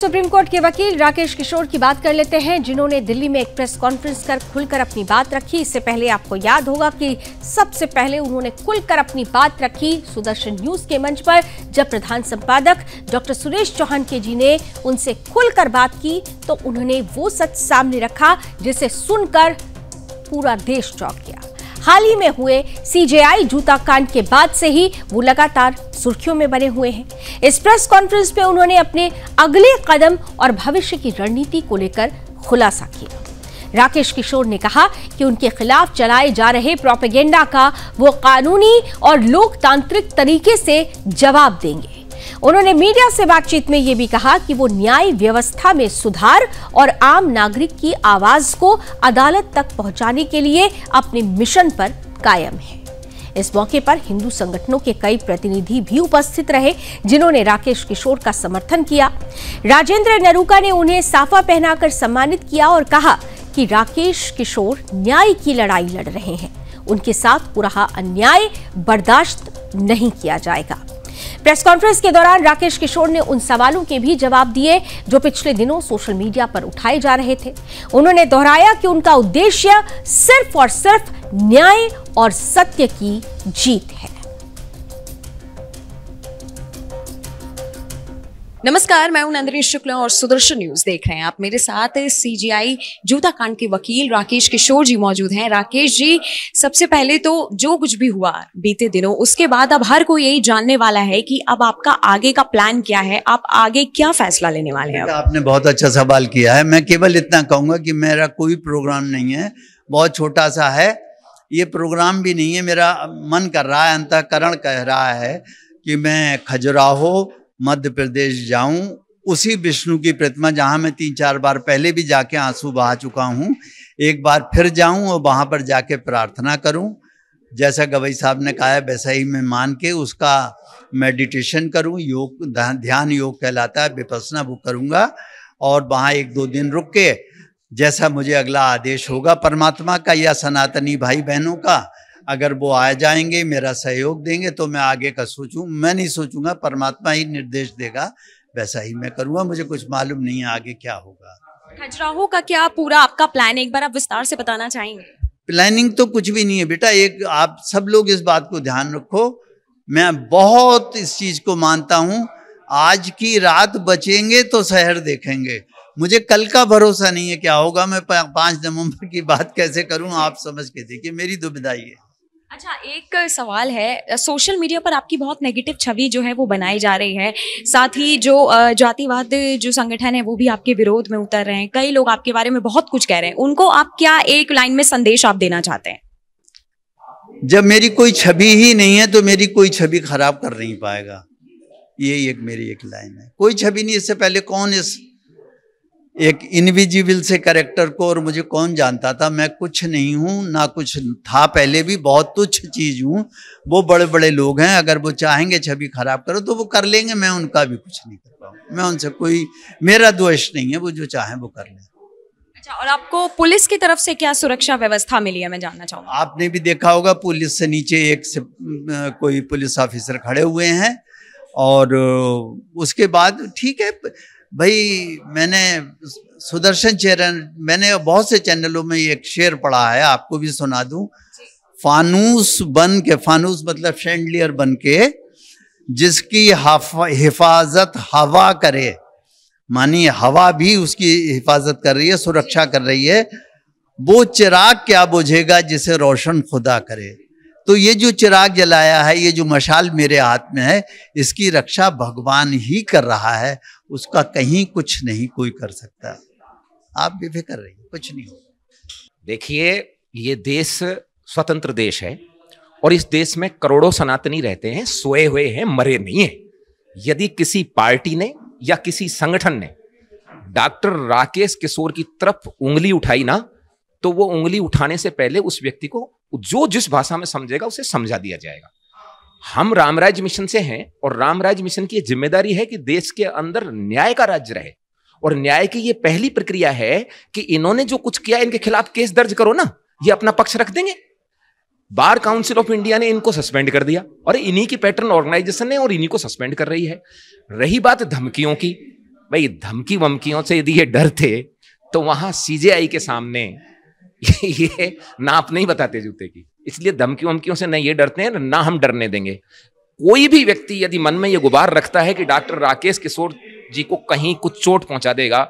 Supreme court के वकील राकेश किशोर की बात कर लेते हैं, जिन्होंने दिल्ली में एक प्रेस कॉन्फ्रेंस कर खुलकर अपनी बात रखी। इससे पहले आपको याद होगा कि सबसे पहले उन्होंने खुलकर अपनी बात रखी सुदर्शन न्यूज के मंच पर, जब प्रधान संपादक डॉक्टर सुरेश चौहान जी ने उनसे खुलकर बात की तो उन्होंने वो सच सामने रखा जिसे सुनकर पूरा देश चौंक गया। हाल ही में हुए सीजेआई जूता कांड के बाद से ही वो लगातार सुर्खियों में बने हुए हैं। इस प्रेस कॉन्फ्रेंस में उन्होंने अपने अगले कदम और भविष्य की रणनीति को लेकर खुलासा किया। राकेश किशोर ने कहा कि उनके खिलाफ चलाए जा रहे प्रोपेगेंडा का वो कानूनी और लोकतांत्रिक तरीके से जवाब देंगे। उन्होंने मीडिया से बातचीत में यह भी कहा कि वो न्याय व्यवस्था में सुधार और आम नागरिक की आवाज को अदालत तक पहुंचाने के लिए अपने मिशन पर कायम है। इस मौके पर हिंदू संगठनों के कई प्रतिनिधि भी उपस्थित रहे, जिन्होंने राकेश किशोर का समर्थन किया। राजेंद्र नरूका ने उन्हें साफा पहनाकर सम्मानित किया और कहा कि राकेश किशोर न्याय की लड़ाई लड़ रहे हैं, उनके साथ हो रहा अन्याय बर्दाश्त नहीं किया जाएगा। प्रेस कॉन्फ्रेंस के दौरान राकेश किशोर ने उन सवालों के भी जवाब दिए जो पिछले दिनों सोशल मीडिया पर उठाए जा रहे थे। उन्होंने दोहराया कि उनका उद्देश्य सिर्फ और सिर्फ न्याय और सत्य की जीत है। नमस्कार, मैं हूं नंदिनी शुक्ला और सुदर्शन न्यूज देख रहे हैं आप। मेरे साथ सीजीआई जूता कांड के वकील राकेश किशोर जी मौजूद हैं। राकेश जी, सबसे पहले तो जो कुछ भी हुआ बीते दिनों, उसके बाद अब हर कोई यही जानने वाला है कि अब आपका आगे का प्लान क्या है, आप आगे क्या फैसला लेने वाले हैं? आपने बहुत अच्छा सवाल किया है। मैं केवल इतना कहूंगा कि मेरा कोई प्रोग्राम नहीं है, बहुत छोटा सा है। ये प्रोग्राम भी नहीं है, मेरा मन कर रहा है, अंतःकरण कह रहा है कि मैं खजुराहो मध्य प्रदेश जाऊं, उसी विष्णु की प्रतिमा जहां मैं 3-4 बार पहले भी जाके आंसू बहा चुका हूं, एक बार फिर जाऊं और वहां पर जाके प्रार्थना करूं। जैसा गवई साहब ने कहा है वैसा ही मैं मान के उसका मेडिटेशन करूं। योग, ध्यान योग कहलाता है, विपस्सना वो करूंगा और वहां 1-2 दिन रुक के जैसा मुझे अगला आदेश होगा परमात्मा का या सनातनी भाई बहनों का, अगर वो आ जाएंगे, मेरा सहयोग देंगे तो मैं आगे का सोचूं। मैं नहीं सोचूंगा, परमात्मा ही निर्देश देगा, वैसा ही मैं करूंगा। मुझे कुछ मालूम नहीं है आगे क्या होगा। खजुराहो का क्या पूरा आपका प्लान है, एक बार आप विस्तार से बताना चाहेंगे? प्लानिंग तो कुछ भी नहीं है बेटा, एक आप सब लोग इस बात को ध्यान रखो। मैं बहुत इस चीज को मानता हूं, आज की रात बचेंगे तो शहर देखेंगे। मुझे कल का भरोसा नहीं है क्या होगा। मैं 5 नवंबर की बात कैसे करूं, आप समझ के देखिए, मेरी दुविधा ये है। अच्छा, एक सवाल है, सोशल मीडिया पर आपकी बहुत नेगेटिव छवि जो है वो बनाई जा रही है, साथ ही जो जातिवाद जो संगठन है वो भी आपके विरोध में उतर रहे हैं, कई लोग आपके बारे में बहुत कुछ कह रहे हैं, उनको आप क्या एक लाइन में संदेश आप देना चाहते हैं? जब मेरी कोई छवि ही नहीं है तो मेरी कोई छवि खराब कर नहीं पाएगा, ये मेरी एक लाइन है। कोई छवि नहीं, इससे पहले कौन इस एक इनविजिबल से कैरेक्टर को, और मुझे कौन जानता था, मैं कुछ नहीं हूं, ना कुछ था पहले भी, बहुत तुच्छ चीज हूं। वो बड़े बड़े लोग हैं, अगर वो चाहेंगे छवि खराब करो तो वो कर लेंगे, मैं उनका भी कुछ नहीं कर पाऊंगा। मैं उनसे कोई, मेरा द्वेष नहीं है, वो जो चाहें वो कर लें। अच्छा, और आपको पुलिस की तरफ से क्या सुरक्षा व्यवस्था मिली है, मैं जानना चाहूंगा? आपने भी देखा होगा, पुलिस से नीचे एक से कोई पुलिस ऑफिसर खड़े हुए हैं और उसके बाद ठीक है भाई। मैंने सुदर्शन चैनल, मैंने बहुत से चैनलों में एक शेर पढ़ा है, आपको भी सुना दूं। फानूस बन के, फानूस मतलब शैंडलियर बन के, जिसकी हिफाजत हवा करे, मानिए हवा भी उसकी हिफाजत कर रही है, सुरक्षा कर रही है, वो चिराग क्या बुझेगा जिसे रोशन खुदा करे। तो ये जो चिराग जलाया है, ये जो मशाल मेरे हाथ में है, इसकी रक्षा भगवान ही कर रहा है, उसका कहीं कुछ नहीं कोई कर सकता। आप बेफिक्र रहिए, कुछ नहीं होगा। देखिए, ये देश स्वतंत्र देश है और इस देश में करोड़ों सनातनी रहते हैं, सोए हुए हैं, मरे नहीं हैं। यदि किसी पार्टी ने या किसी संगठन ने डॉक्टर राकेश किशोर की तरफ उंगली उठाई ना, तो वो उंगली उठाने से पहले उस व्यक्ति को जो जिस भाषा में समझेगा उसे समझा दिया जाएगा। हम रामराज मिशन से हैं और रामराज मिशन की जिम्मेदारी है कि देश के अंदर न्याय का राज्य रहे, और न्याय की ये पहली प्रक्रिया है कि इन्होंने जो कुछ किया इनके खिलाफ केस दर्ज करो ना, ये अपना पक्ष रख देंगे। बार काउंसिल ऑफ इंडिया ने इनको सस्पेंड कर दिया और इन्हीं की पैटर्न ऑर्गेनाइजेशन है और इन्हीं को सस्पेंड कर रही है। रही बात धमकियों की, भाई धमकी वमकियों से यदि ये डर थे तो वहां सीजेआई के सामने ये नाप नहीं बताते जूते की। इसलिए धमकी वमकियों से न ये डरते हैं ना हम डरने देंगे। कोई भी व्यक्ति यदि मन में ये गुबार रखता है कि डॉक्टर राकेश किशोर जी को कहीं कुछ चोट पहुंचा देगा,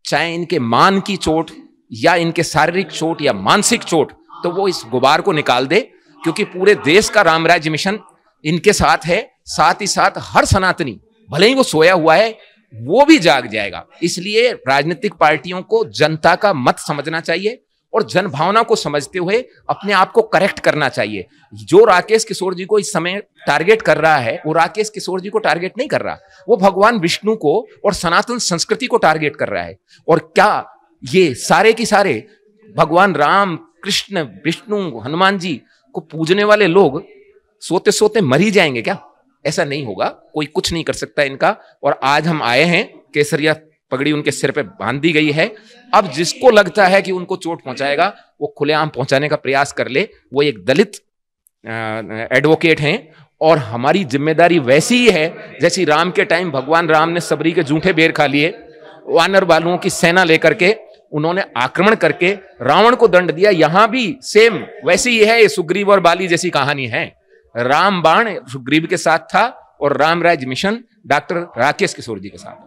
चाहे इनके मान की चोट या इनके शारीरिक चोट या मानसिक चोट, तो वो इस गुबार को निकाल दे, क्योंकि पूरे देश का राम राज्य मिशन इनके साथ है। साथ ही साथ हर सनातनी, भले ही वो सोया हुआ है, वो भी जाग जाएगा। इसलिए राजनीतिक पार्टियों को जनता का मत समझना चाहिए और जन भावना को समझते हुए अपने आप को करेक्ट करना चाहिए। जो राकेश किशोर जी को इस समय टारगेट कर रहा है, वो राकेश किशोर जी को टारगेट नहीं कर रहा, वो भगवान विष्णु को और सनातन संस्कृति को टारगेट कर रहा है। और क्या ये सारे की सारे भगवान राम, कृष्ण, विष्णु, हनुमान जी को पूजने वाले लोग सोते सोते मर ही जाएंगे क्या? ऐसा नहीं होगा, कोई कुछ नहीं कर सकता इनका। और आज हम आए हैं, केसरिया पगड़ी उनके सिर पे बांध दी गई है। अब जिसको लगता है कि उनको चोट पहुंचाएगा, वो खुलेआम पहुंचाने का प्रयास कर ले। वो एक दलित एडवोकेट हैं और हमारी जिम्मेदारी वैसी ही है जैसी राम के टाइम भगवान राम ने सबरी के जूठे बेर खा लिए, वानर बालुओं की सेना लेकर के उन्होंने आक्रमण करके रावण को दंड दिया। यहां भी सेम वैसी ही है, सुग्रीव और बाली जैसी कहानी है। राम बाण सुग्रीव के साथ था और राम राज्य मिशन डॉक्टर राकेश किशोर जी के साथ।